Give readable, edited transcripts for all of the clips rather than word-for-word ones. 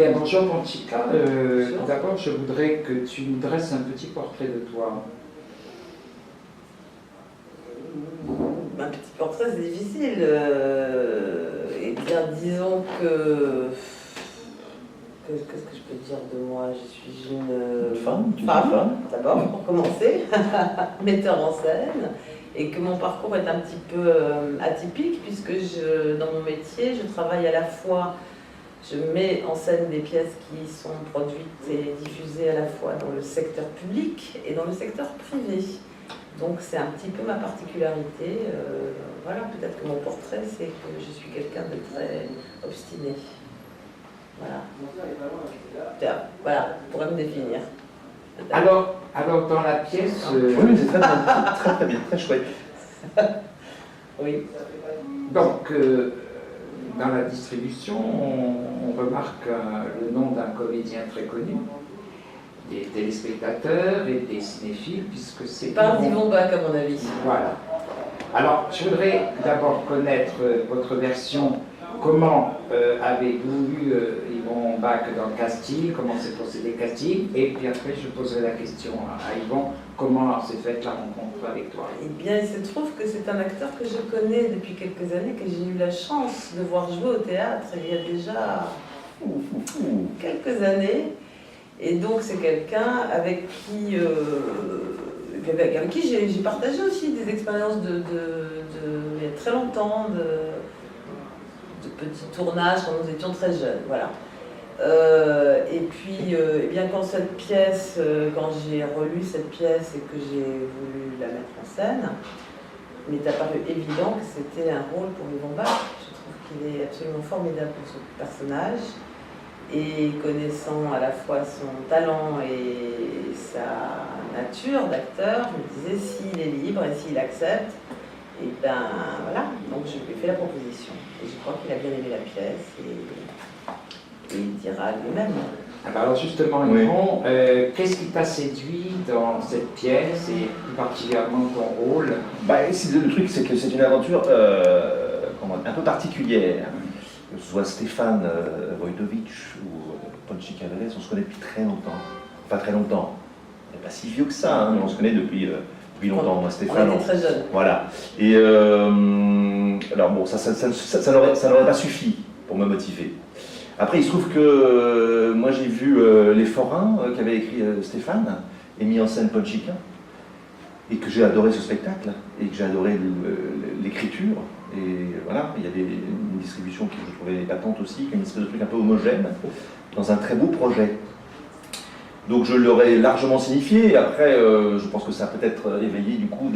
bien, bonjour Panchika. Tout d'abord, je voudrais que tu nous dresses un petit portrait de toi. Un petit portrait, c'est difficile. Eh bien, disons que... Qu'est-ce que je peux dire de moi? Je suis une femme, d'abord, pour commencer, metteur en scène, et que mon parcours est un petit peu atypique, puisque dans mon métier, je travaille à la fois, je mets en scène des pièces qui sont produites et diffusées à la fois dans le secteur public et dans le secteur privé. Donc c'est un petit peu ma particularité. Voilà, peut-être que mon portrait, c'est que je suis quelqu'un de très obstiné. Voilà. Voilà, on pourrait me définir. Alors dans la pièce... Oui, c'est très bien, très chouette. Oui. Donc, dans la distribution, on remarque le nom d'un comédien très connu, des téléspectateurs et des cinéphiles, puisque c'est... Pas un Yvon Bach, à mon avis. Voilà. Alors, je voudrais d'abord connaître votre version. Comment avez-vous eu Yvon Bach dans le casting? Comment s'est procédé le casting? Et puis après, je poserai la question à Yvon. Comment s'est faite la rencontre avec toi? Eh bien, il se trouve que c'est un acteur que je connais depuis quelques années, que j'ai eu la chance de voir jouer au théâtre il y a déjà quelques années. Et donc, c'est quelqu'un avec qui j'ai partagé aussi des expériences il y a très longtemps, de petits tournages quand nous étions très jeunes, voilà. Et puis, eh bien, quand j'ai relu cette pièce et que j'ai voulu la mettre en scène, il m'est apparu évident que c'était un rôle pour Yvon Bach. Je trouve qu'il est absolument formidable pour ce personnage. Et connaissant à la fois son talent et sa nature d'acteur, je me disais, s'il est libre et s'il accepte, et ben voilà, donc je lui ai fait la proposition. Et je crois qu'il a bien aimé la pièce et il dira lui-même. Alors justement, Yvon, qu'est-ce qui t'a séduit dans cette pièce et plus particulièrement ton rôle? Le truc, c'est que c'est une aventure un peu particulière. Que ce soit Stéphane Wojtowicz ou Panchika Velez, on se connaît depuis très longtemps. Pas très longtemps, on n'est pas si vieux que ça, hein, mais on se connaît depuis longtemps. Moi, Stéphane, on était très jeunes. Voilà. Et alors bon, ça n'aurait pas suffi pour me motiver. Après, il se trouve que moi j'ai vu Les Forains qu'avait écrit Stéphane et mis en scène Panchika, et que j'ai adoré ce spectacle, et que j'ai adoré l'écriture. Et voilà, il y avait une distribution que je trouvais épatante aussi, une espèce de truc un peu homogène, dans un très beau projet. Donc je leur ai largement signifié, et après je pense que ça a peut-être éveillé du coup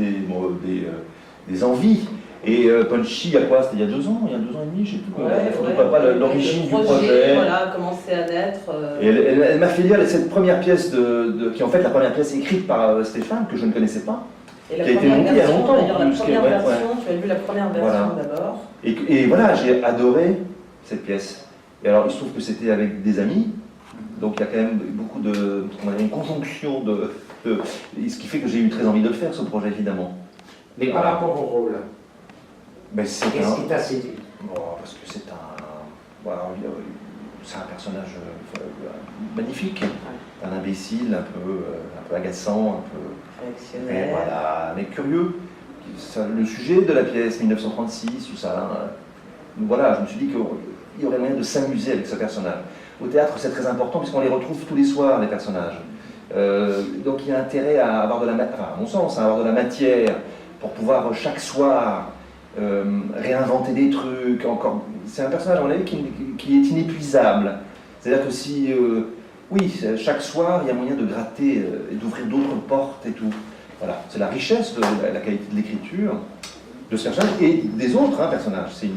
des envies. Et Punchy, il y a quoi? C'était il y a 2 ans, il y a 2 ans et demi, je ne sais plus. Pas l'origine du projet. Voilà, a commencé à naître. Et elle m'a fait lire cette première pièce, qui est en fait la première pièce écrite par Stéphane, que je ne connaissais pas. Et la qui a été montée il y a longtemps. La première version, tu as lu la première version d'abord. Et voilà, j'ai adoré cette pièce. Et alors, il se trouve que c'était avec des amis, donc il y a quand même beaucoup une conjonction ce qui fait que j'ai eu très envie de le faire, ce projet, évidemment. Mais par rapport au rôle, qu'est-ce qui t'a séduit? Parce que c'est un personnage magnifique, un imbécile, un peu agaçant, un peu réactionnaire, voilà, mais curieux. Le sujet de la pièce 1936, tout ça, voilà, je me suis dit qu'il y aurait moyen de s'amuser avec ce personnage. Au théâtre, c'est très important puisqu'on les retrouve tous les soirs, les personnages. Donc il y a intérêt à avoir à mon sens, à avoir de la matière pour pouvoir chaque soir réinventer des trucs. C'est un personnage, à mon avis, qui est inépuisable. C'est-à-dire que si, chaque soir, il y a moyen de gratter et d'ouvrir d'autres portes et tout. Voilà, c'est la richesse de la qualité de l'écriture de ce personnage et des autres personnages. C'est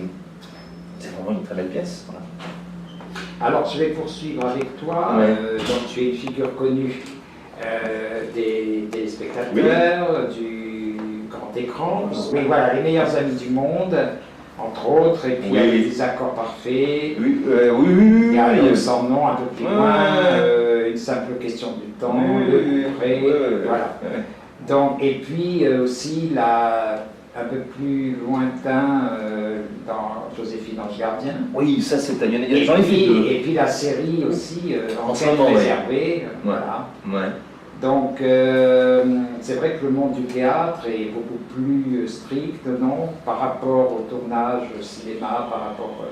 vraiment une très belle pièce. Voilà. Alors, je vais poursuivre avec toi. Donc, tu es une figure connue des téléspectateurs, du grand écran. Mais voilà, les meilleurs amis du monde, entre autres. Et puis, il y a les désaccords parfaits. Il y a le sans nom un peu plus loin. Une simple question du temps, voilà. Donc, et puis aussi un peu plus lointain, dans Joséphine Ange Gardien. Oui, ça c'est... J'en ai fait deux. Et puis la série aussi, Enquête moment, réservée. Ouais. Voilà. Ouais. Donc, c'est vrai que le monde du théâtre est beaucoup plus strict, non, par rapport au tournage cinéma, par rapport...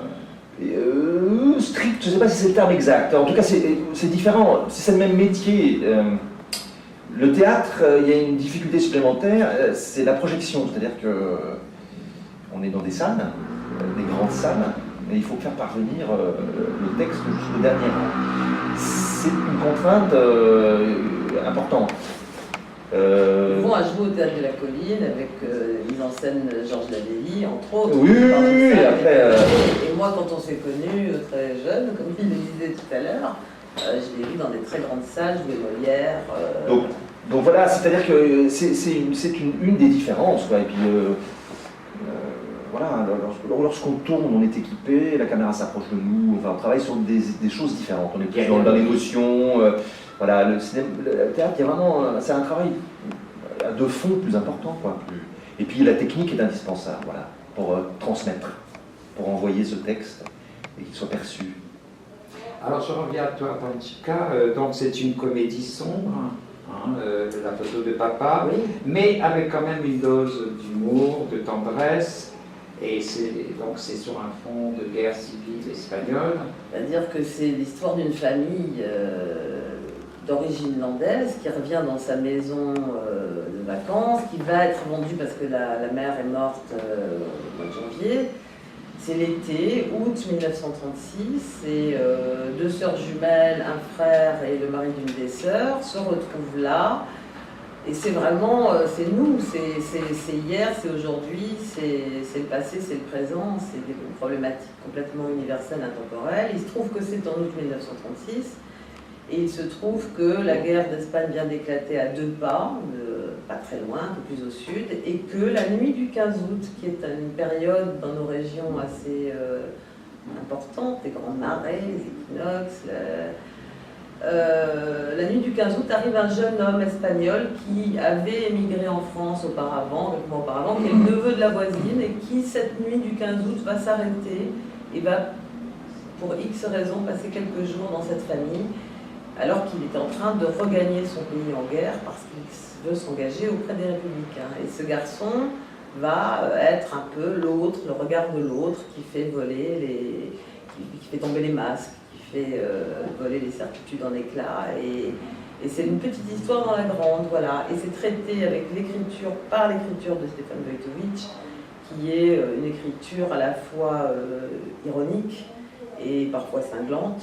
Strict, je ne sais pas si c'est le terme exact. En tout cas, c'est différent. C'est le même métier. Le théâtre, il y a une difficulté supplémentaire, c'est la projection. C'est-à-dire que on est dans des salles, des grandes salles, mais il faut faire parvenir le texte jusqu'au dernier rang. C'est une contrainte importante. Ils vont à jouer au Théâtre de la Colline avec mise en scène Georges Lavelli, entre autres. Oui, après... Et moi, quand on s'est connus très jeune, comme il le disait tout à l'heure, je l'ai vu dans des très grandes salles, jouer Molière. Donc voilà, c'est-à-dire que c'est une des différences, quoi. Et puis voilà, lorsqu'on tourne, on est équipé, la caméra s'approche de nous, enfin, on travaille sur des choses différentes. On est plus dans l'émotion. Voilà, le théâtre, il y a vraiment, c'est un travail de fond plus important, quoi. Et puis la technique est indispensable, voilà, pour transmettre, pour envoyer ce texte et qu'il soit perçu. Alors je reviens à toi, Panchika. Donc c'est une comédie sombre, la photo de papa, Oui. mais avec quand même une dose d'humour, de tendresse. Et donc c'est sur un fond de guerre civile espagnole. C'est-à-dire que c'est l'histoire d'une famille d'origine landaise qui revient dans sa maison de vacances, qui va être vendue parce que la mère est morte au mois de janvier. C'est l'été, août 1936, et deux sœurs jumelles, un frère et le mari d'une des sœurs se retrouvent là. Et c'est vraiment, c'est nous, c'est hier, c'est aujourd'hui, c'est le passé, c'est le présent, c'est des problématiques complètement universelles, intemporelles. Il se trouve que c'est en août 1936, et il se trouve que la guerre d'Espagne vient d'éclater à 2 pas, pas très loin, un peu plus au sud, et que la nuit du 15 août, qui est une période dans nos régions assez importante, les grandes marées, les équinoxes, la nuit du 15 août arrive un jeune homme espagnol qui avait émigré en France auparavant, quelques mois auparavant, qui est le neveu de la voisine et qui, cette nuit du 15 août, va s'arrêter et va, pour X raisons, passer quelques jours dans cette famille, alors qu'il est en train de regagner son pays en guerre parce qu'il veut s'engager auprès des républicains. Et ce garçon va être un peu l'autre, le regard de l'autre, qui fait voler qui fait tomber les masques, fait voler les certitudes en éclats, et c'est une petite histoire dans la grande, voilà. Et c'est traité avec l'écriture, par l'écriture de Stefan Wojtowicz, qui est une écriture à la fois ironique et parfois cinglante,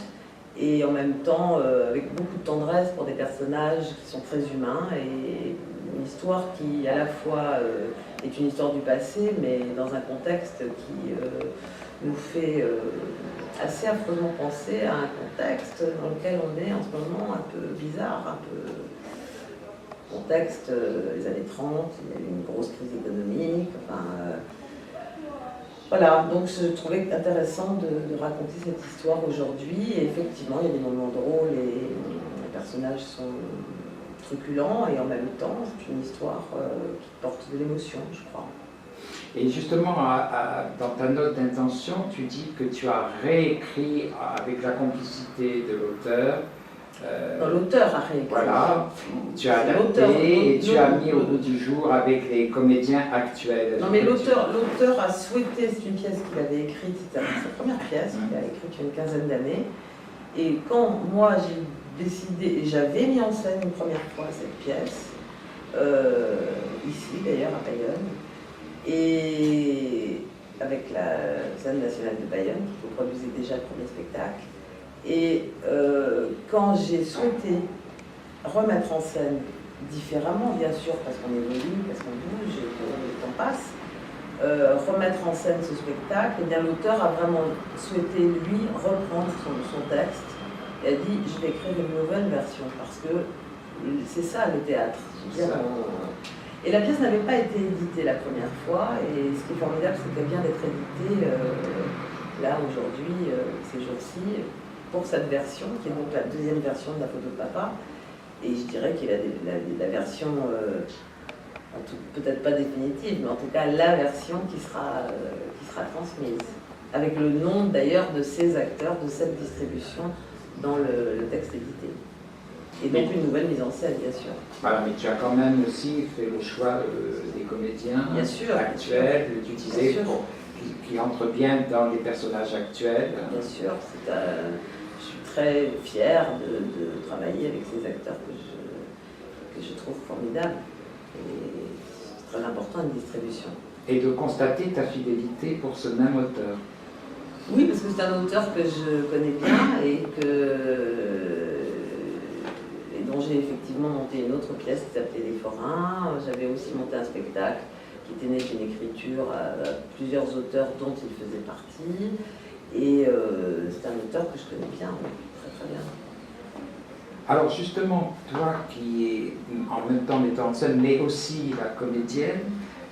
et en même temps avec beaucoup de tendresse pour des personnages qui sont très humains, et une histoire qui à la fois est une histoire du passé, mais dans un contexte qui nous fait assez affreusement penser à un contexte dans lequel on est en ce moment un peu bizarre, un peu contexte des années 30, il y a eu une grosse crise économique, enfin voilà, donc je trouvais intéressant de raconter cette histoire aujourd'hui, et effectivement il y a des moments drôles et les personnages sont truculents, et en même temps c'est une histoire qui porte de l'émotion, je crois. Et justement, dans ta note d'intention, tu dis que tu as réécrit avec la complicité de l'auteur. L'auteur a réécrit. Voilà, tu as adapté et tu as mis au bout du jour avec les comédiens actuels. Non, mais l'auteur a souhaité, c'est une pièce qu'il avait écrite, c'était sa première pièce qu'il a écrite il y a une quinzaine d'années. Et quand moi j'ai décidé, et j'avais mis en scène une première fois cette pièce, ici d'ailleurs à Bayonne, et avec la scène nationale de Bayonne, qui produisait déjà le premier spectacle. Et quand j'ai souhaité remettre en scène différemment, bien sûr, parce qu'on évolue, parce qu'on bouge, et que le temps passe, remettre en scène ce spectacle, et bien l'auteur a vraiment souhaité, lui, reprendre son texte, et a dit, je vais écrire une nouvelle version, parce que c'est ça le théâtre. Et la pièce n'avait pas été éditée la première fois, et ce qui est formidable, c'est qu'elle vient d'être éditée là, aujourd'hui, ces jours-ci, pour cette version, qui est donc la deuxième version de la photo de papa. Et je dirais qu'il a la version peut-être pas définitive, mais en tout cas la version qui sera transmise, avec le nom d'ailleurs de ces acteurs, de cette distribution dans le texte édité. Et donc une nouvelle mise en scène, bien sûr. Voilà, mais tu as quand même aussi fait le choix des comédiens Bien sûr, actuels, d'utiliser qui entrent bien dans les personnages actuels. Bien sûr, je suis très fière de travailler avec ces acteurs que je trouve formidables. Et c'est très important, une distribution. Et de constater ta fidélité pour ce même auteur. Oui, parce que c'est un auteur que je connais bien et dont j'ai effectivement monté une autre pièce qui s'appelait Les Forains. J'avais aussi monté un spectacle qui était né d'une écriture à plusieurs auteurs dont il faisait partie. Et c'est un auteur que je connais bien, oui, très très bien. Alors justement, toi qui es en même temps metteur en scène, mais aussi la comédienne...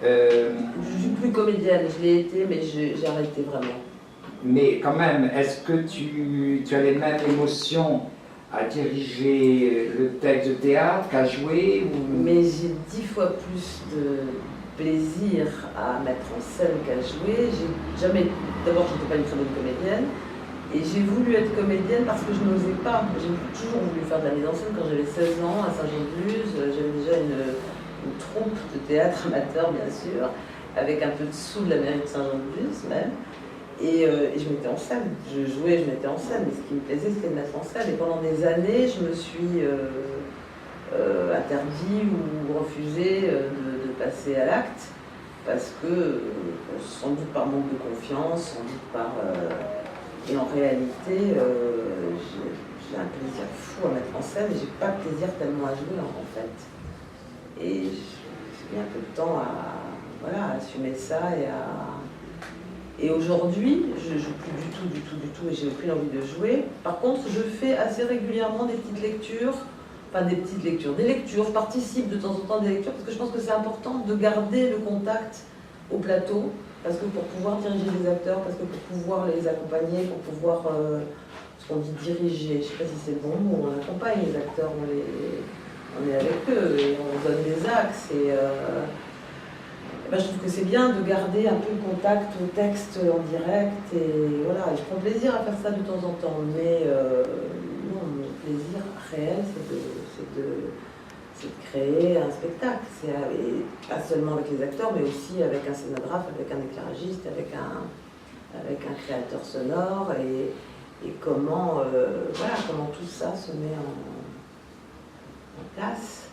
Je ne suis plus comédienne, je l'ai été, mais j'ai arrêté vraiment. Mais quand même, est-ce que tu as les mêmes émotions à diriger le texte de théâtre qu'à jouer ou... Mais j'ai 10 fois plus de plaisir à mettre en scène qu'à jouer. D'abord, je n'étais pas une très bonne comédienne. Et j'ai voulu être comédienne parce que je n'osais pas. J'ai toujours voulu faire de la mise en scène. Quand j'avais 16 ans, à Saint-Jean-de-Luz, j'avais déjà une troupe de théâtre amateur, bien sûr, avec un peu de sous de la mairie de Saint-Jean-de-Luz même. Et je mettais en scène. Je jouais, je mettais en scène. Mais ce qui me plaisait, c'était de mettre en scène. Et pendant des années, je me suis interdit ou refusé de passer à l'acte. Parce que, sans doute par manque de confiance, sans doute par... Et en réalité, j'ai un plaisir fou à mettre en scène et j'ai pas de plaisir tellement à jouer en fait. Et j'ai mis un peu de temps à assumer ça et aujourd'hui, je joue plus du tout et j'ai aucune envie de jouer. Par contre, je fais assez régulièrement des petites lectures, des lectures, je participe de temps en temps à des lectures parce que je pense que c'est important de garder le contact au plateau. Parce que pour pouvoir diriger les acteurs, parce que pour pouvoir les accompagner, pour pouvoir, ce qu'on dit diriger, je ne sais pas si c'est le bon mot, on accompagne les acteurs, on est avec eux et on donne des axes. Et ben, je trouve que c'est bien de garder un peu le contact au texte en direct. Et voilà, et je prends plaisir à faire ça de temps en temps. Mais non, mon plaisir réel, c'est de créer un spectacle, et pas seulement avec les acteurs, mais aussi avec un scénographe, avec un éclairagiste, avec un créateur sonore, et comment tout ça se met en place.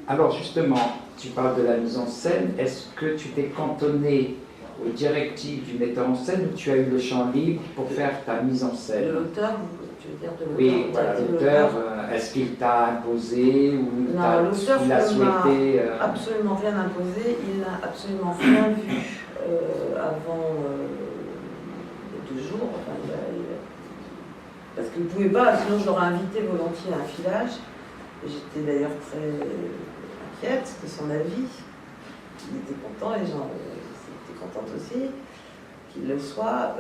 Alors justement, tu parles de la mise en scène, est-ce que tu t'es cantonné aux directives du metteur en scène ou tu as eu le champ libre pour faire ta mise en scène? De l'auteur, tu veux dire de l'auteur? Oui, voilà, l'auteur, est-ce qu'il t'a imposé ou il a souhaité absolument rien imposé, il n'a absolument rien vu avant 2 jours. Parce qu'il ne pouvait pas, sinon je l'aurais invité volontiers à un filage. J'étais d'ailleurs très inquiète de son avis. Il était content, les gens étaient contents aussi qu'il le soit.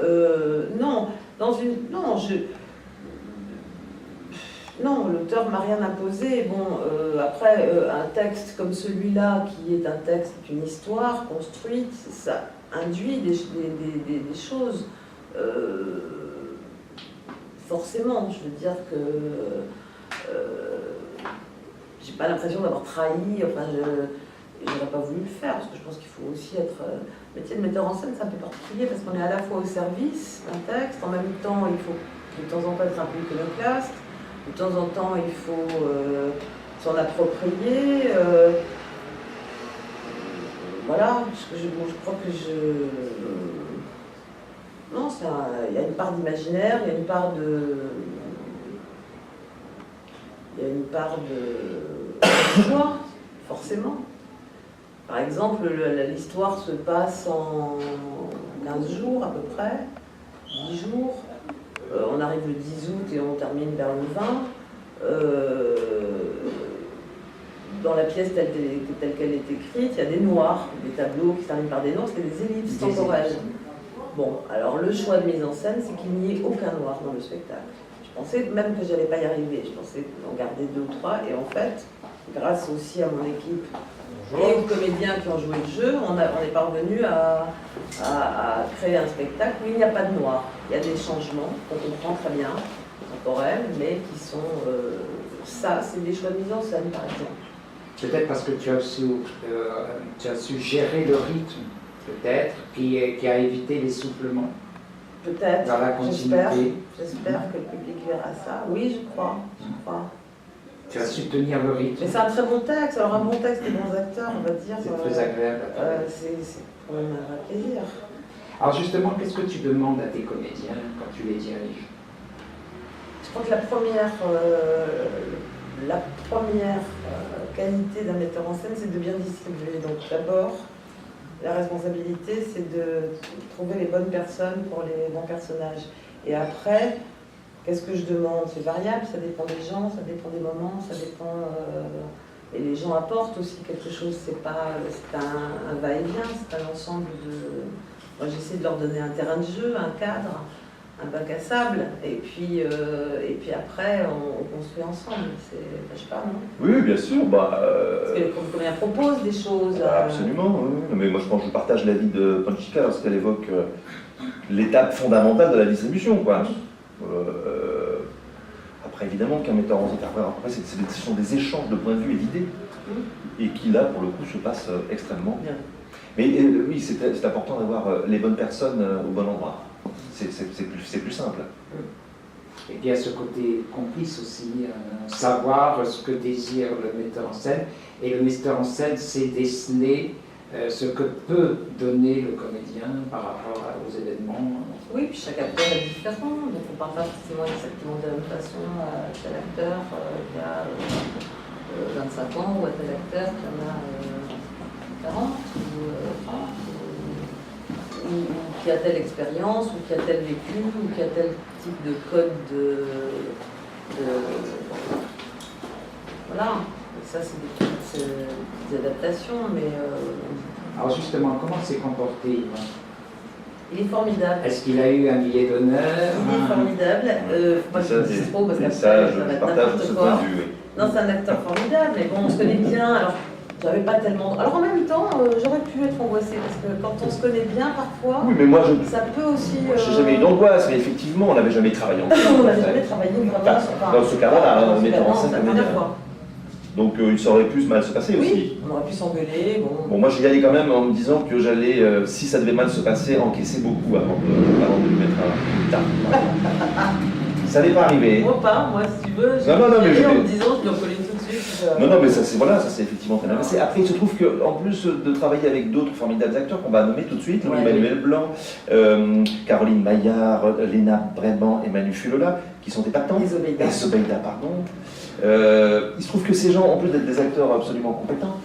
Non, l'auteur m'a rien imposé. Bon, après, un texte comme celui-là, qui est un texte, une histoire construite, ça induit des choses. Forcément, je veux dire que j'ai pas l'impression d'avoir trahi. Enfin, j'aurais pas voulu le faire parce que je pense qu'il faut aussi être. Le métier de metteur en scène, c'est un peu particulier parce qu'on est à la fois au service d'un texte, en même temps, il faut de temps en temps être un peu iconoclaste. De temps en temps, il faut s'en approprier. Voilà, je crois que non, il y a une part d'imaginaire, il y a une part de choix, forcément. Par exemple, l'histoire se passe en 15 jours à peu près, 10 jours. On arrive le 10 août et on termine vers le 20. Dans la pièce telle qu'elle est écrite, il y a des noirs, des tableaux qui terminent par des noirs, c'est des ellipses temporelles. Bon, alors le choix de mise en scène, c'est qu'il n'y ait aucun noir dans le spectacle. Je pensais même que j'allais pas y arriver, je pensais en garder 2 ou 3, et en fait, grâce aussi à mon équipe et aux comédiens qui ont joué le jeu, on est parvenu à créer un spectacle où il n'y a pas de noir. Il y a des changements qu'on comprend très bien, temporels, mais qui sont... ça, c'est des choix de mise en scène, par exemple. Peut-être parce que tu as su gérer le rythme, peut-être, qui a évité l'essoufflement. Peut-être, dans la continuité. J'espère que le public verra ça. Oui, je crois. Tu as su tenir le rythme. Mais c'est un très bon texte. Alors un bon texte, des bons acteurs, on va dire. C'est très agréable à travailler. C'est quand même un vrai plaisir. Alors justement, qu'est-ce que tu demandes à tes comédiens quand tu les diriges? Je crois que la première qualité d'un metteur en scène, c'est de bien distribuer. Donc d'abord, la responsabilité, c'est de trouver les bonnes personnes pour les bons personnages. Et après, qu'est-ce que je demande? C'est variable, ça dépend des gens, ça dépend des moments, ça dépend... et les gens apportent aussi quelque chose, c'est un va-et-vient, c'est un ensemble de... Moi, j'essaie de leur donner un terrain de jeu, un cadre, un bac à sable, et puis après, on construit ensemble. Je sais pas, non? Oui, bien sûr. Parce que les comédiens proposent des choses. Absolument, oui. Mais moi je pense que je partage l'avis de Panchika lorsqu'elle évoque l'étape fondamentale de la distribution, quoi. Après, évidemment, qu'un metteur en scène, après, ce sont des échanges de points de vue et d'idées, et qui là, pour le coup, se passent extrêmement bien. Mais oui, c'est important d'avoir les bonnes personnes au bon endroit. C'est plus simple. Et puis il y a ce côté complice aussi, savoir ce que désire le metteur en scène. Et le metteur en scène sait déceler ce que peut donner le comédien par rapport aux événements. Oui, puis chaque acteur est différent, donc on ne parle pas forcément exactement de la même façon à tel acteur qui a 25 ans ou à tel acteur qui en a 40 ou 30. Ou qui a telle expérience, ou qui a tel vécu, ou qui a tel type de code Voilà, et ça c'est des petites adaptations, mais... Alors justement, comment s'est comporté Yvan? Il est formidable. Est-ce qu'il a eu un billet d'honneur? Il est formidable. Faut pas que je le dise trop, parce qu'après ça va être partage n'importe ce quoi. point de vue, oui. Non, c'est un acteur formidable, mais bon, on se connaît bien, alors... J'avais pas tellement... Alors en même temps, j'aurais pu être angoissée, parce que quand on se connaît bien, parfois, oui, mais moi, ça peut aussi... J'ai jamais eu d'angoisse, mais effectivement, on n'avait jamais travaillé ensemble. On n'avait jamais travaillé vraiment... Dans ce cas-là, on mettait en scène la comme première fois. Donc ça aurait pu mal se passer aussi. Oui, on aurait pu s'engueuler, Bon, moi j'y allais quand même en me disant que j'allais, si ça devait mal se passer, encaisser beaucoup avant de lui mettre un tard. Ça n'est pas arrivé. Moi pas, moi si tu veux, mais en me disant je lui en colle une tout de suite. Non, mais ça c'est effectivement très bien passé. Après, il se trouve qu'en plus de travailler avec d'autres formidables acteurs qu'on va nommer tout de suite, Louis-Emmanuel Blanc, Caroline Maillard, Léna Brébant et Manu Fulola, qui sont épatants. Et Zobeida, pardon. Il se trouve que ces gens, en plus d'être des acteurs absolument compétents,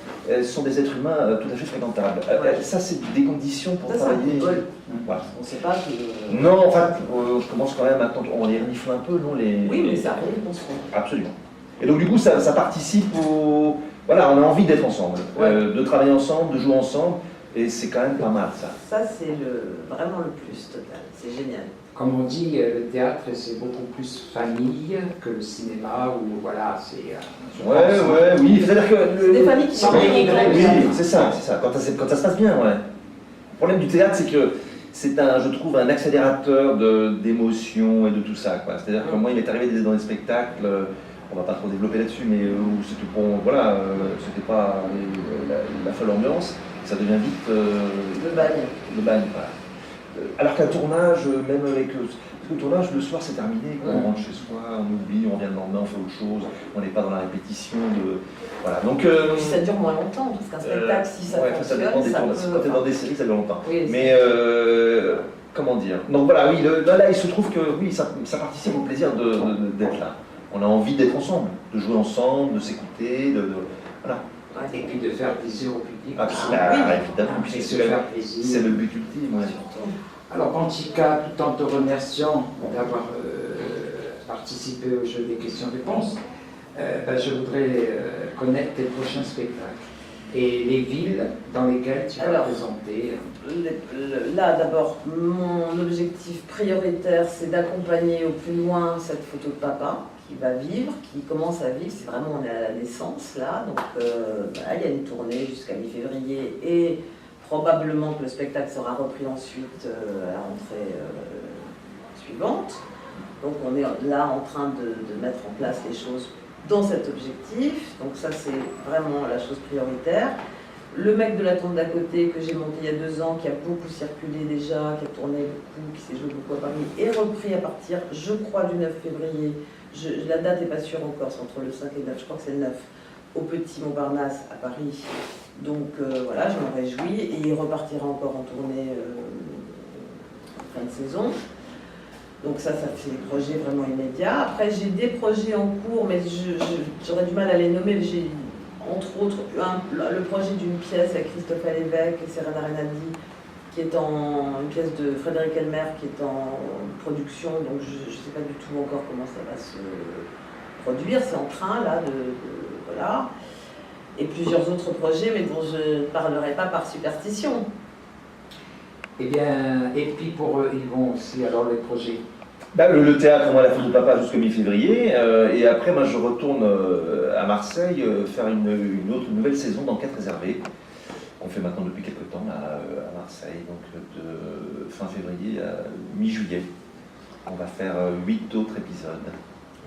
sont des êtres humains tout à fait fréquentables. Ça, c'est des conditions pour travailler. Voilà. On ne sait pas que... Non, enfin, je commence quand même à attendre. On les renifle un peu, non les... Oui, mais ça arrive, on se rend. Absolument. Et donc, du coup, ça participe au... Voilà, on a envie d'être ensemble, de travailler ensemble, de jouer ensemble, et c'est quand même pas mal, ça. Ça, c'est vraiment le plus total. C'est génial. Comme on dit, le théâtre, c'est beaucoup plus famille que le cinéma, où voilà, c'est... oui, c'est-à-dire que... C'est des familles qui sont Oui, c'est ça, quand ça se passe bien, ouais. Le problème du théâtre, c'est que c'est je trouve, un accélérateur d'émotions et de tout ça, quoi. C'est-à-dire que moi, il m'est arrivé dans des spectacles, on va pas trop développer là-dessus, mais où c'était bon, voilà, c'était pas la folle ambiance, ça devient vite... le bagne. Le bagne, voilà. Alors qu'un tournage, même avec... Parce que le tournage, le soir, c'est terminé, quand on rentre chez soi, on oublie, on vient le lendemain, on fait autre chose, on n'est pas dans la répétition de... Voilà, donc... ça dure moins longtemps, parce qu'un spectacle, si ça fonctionne, ça dépend des ça tournages. peut... Quand tu es dans des séries, ça dure longtemps. Oui, mais, comment dire? Donc voilà, oui, là, il se trouve que, oui, ça participe au plaisir d'être là. On a envie d'être ensemble, de jouer ensemble, de s'écouter, voilà. Et puis de faire plaisir au public. Évidemment, Et se faire plaisir. C'est le but ultime. Ouais. Alors, Panchika, tout en te remerciant d'avoir participé au jeu des questions-réponses, je voudrais connaître tes prochains spectacles et les villes dans lesquelles tu vas présenter. Là, d'abord, mon objectif prioritaire, c'est d'accompagner au plus loin cette photo de papa, va vivre, qui commence à vivre. C'est vraiment, on est à la naissance là. Donc il y a une tournée jusqu'à mi-février et probablement que le spectacle sera repris ensuite à la rentrée suivante. Donc on est là en train de mettre en place les choses dans cet objectif. Donc ça c'est vraiment la chose prioritaire. Le mec de la tente d'à côté que j'ai monté il y a 2 ans, qui a beaucoup circulé déjà, qui a tourné beaucoup, qui s'est joué beaucoup à Paris, est repris à partir, je crois, du 9 février. La date n'est pas sûre encore, c'est entre le 5 et le 9, je crois que c'est le 9, au Petit Montparnasse à Paris. Donc voilà, je m'en réjouis. Et il repartira encore en tournée en fin de saison. Donc ça fait des projets vraiment immédiats. Après, j'ai des projets en cours, mais j'aurais du mal à les nommer. J'ai entre autres le projet d'une pièce avec Christophe Alévèque et Serena Renaldi, qui est une pièce de Frédéric Elmer qui est en production. Donc je ne sais pas du tout encore comment ça va se produire. C'est en train là voilà. Et plusieurs autres projets, mais dont je ne parlerai pas par superstition. Eh bien, et puis pour eux, ils vont aussi, alors les projets. Le théâtre, moi, la fête de papa jusqu'au mi-février, et après, moi, je retourne à Marseille faire une nouvelle saison d'Enquête réservée, qu'on fait maintenant depuis quelques temps à Marseille, donc de fin février à mi-juillet. On va faire 8 autres épisodes.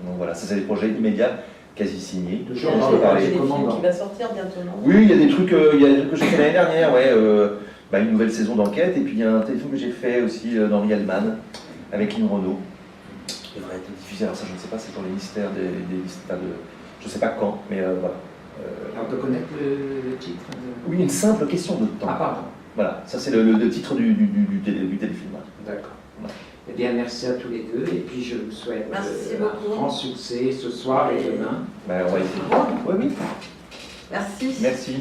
Donc voilà, ça c'est des projets immédiats, quasi signés. Il y a des films qui va sortir bientôt, non? Oui, il y a des trucs que j'ai fait l'année dernière, ouais. Une nouvelle saison d'Enquête, et puis il y a un téléfilm que j'ai fait aussi d'Henri Hellman, avec Lynn Renaud. Il devrait être diffusé, alors ça je ne sais pas, c'est pour les mystères des mystères de... Je ne sais pas quand, mais voilà. On peut connaître le titre Oui, une simple question de temps. Ah, pardon. Voilà, ça c'est le titre du téléfilm. D'accord. Voilà. Eh bien, merci à tous les deux, et puis je vous souhaite beaucoup. un grand succès ce soir et demain. On va essayer. Oui, oui. Merci. Merci.